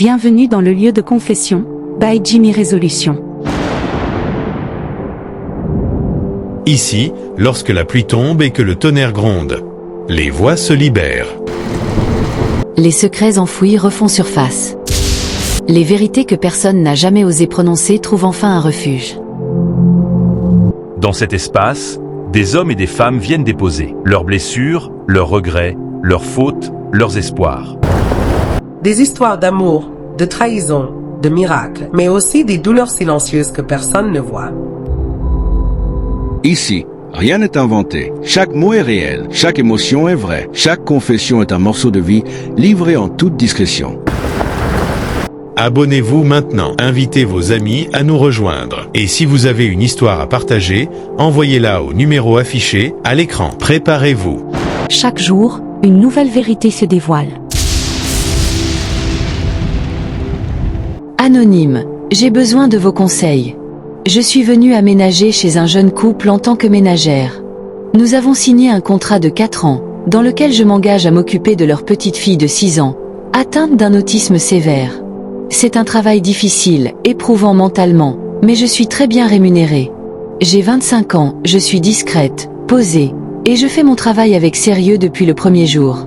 Bienvenue dans le lieu de confession, by Jimmy Résolution. Ici, lorsque la pluie tombe et que le tonnerre gronde, les voix se libèrent. Les secrets enfouis refont surface. Les vérités que personne n'a jamais osé prononcer trouvent enfin un refuge. Dans cet espace, des hommes et des femmes viennent déposer leurs blessures, leurs regrets, leurs fautes, leurs espoirs. Des histoires d'amour, de trahison, de miracles, mais aussi des douleurs silencieuses que personne ne voit. Ici, rien n'est inventé. Chaque mot est réel, chaque émotion est vraie, chaque confession est un morceau de vie livré en toute discrétion. Abonnez-vous maintenant, invitez vos amis à nous rejoindre. Et si vous avez une histoire à partager, envoyez-la au numéro affiché à l'écran. Préparez-vous. Chaque jour, une nouvelle vérité se dévoile. Anonyme, j'ai besoin de vos conseils. Je suis venue aménager chez un jeune couple en tant que ménagère. Nous avons signé un contrat de 4 ans, dans lequel je m'engage à m'occuper de leur petite fille de 6 ans, atteinte d'un autisme sévère. C'est un travail difficile, éprouvant mentalement, mais je suis très bien rémunérée. J'ai 25 ans, je suis discrète, posée, et je fais mon travail avec sérieux depuis le premier jour.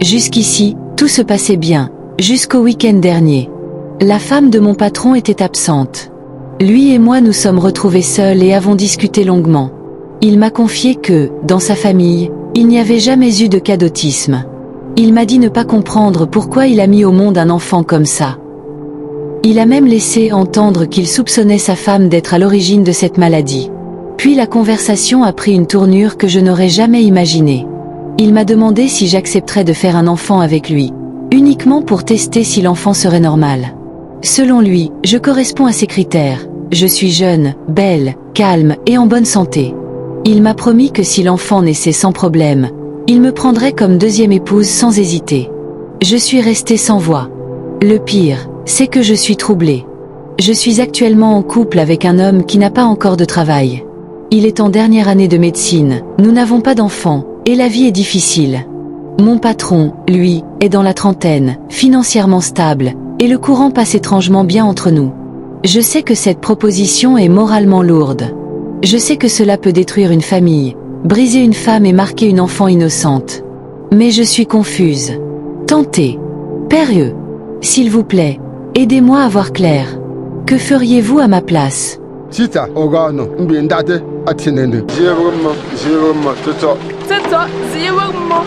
Jusqu'ici, tout se passait bien, jusqu'au week-end dernier. La femme de mon patron était absente. Lui et moi nous sommes retrouvés seuls et avons discuté longuement. Il m'a confié que, dans sa famille, il n'y avait jamais eu de cas d'autisme. Il m'a dit ne pas comprendre pourquoi il a mis au monde un enfant comme ça. Il a même laissé entendre qu'il soupçonnait sa femme d'être à l'origine de cette maladie. Puis la conversation a pris une tournure que je n'aurais jamais imaginée. Il m'a demandé si j'accepterais de faire un enfant avec lui, uniquement pour tester si l'enfant serait normal. Selon lui, je corresponds à ses critères. Je suis jeune, belle, calme et en bonne santé. Il m'a promis que si l'enfant naissait sans problème, il me prendrait comme deuxième épouse sans hésiter. Je suis restée sans voix. Le pire, c'est que je suis troublée. Je suis actuellement en couple avec un homme qui n'a pas encore de travail. Il est en dernière année de médecine, nous n'avons pas d'enfants, et la vie est difficile. Mon patron, lui, est dans la trentaine, financièrement stable, et le courant passe étrangement bien entre nous. Je sais que cette proposition est moralement lourde. Je sais que cela peut détruire une famille, briser une femme et marquer une enfant innocente. Mais je suis confuse. Tentez. Périeux. S'il vous plaît, aidez-moi à voir clair. Que feriez-vous à ma place? Sita ogano mbindate atinene. Ziewo mo,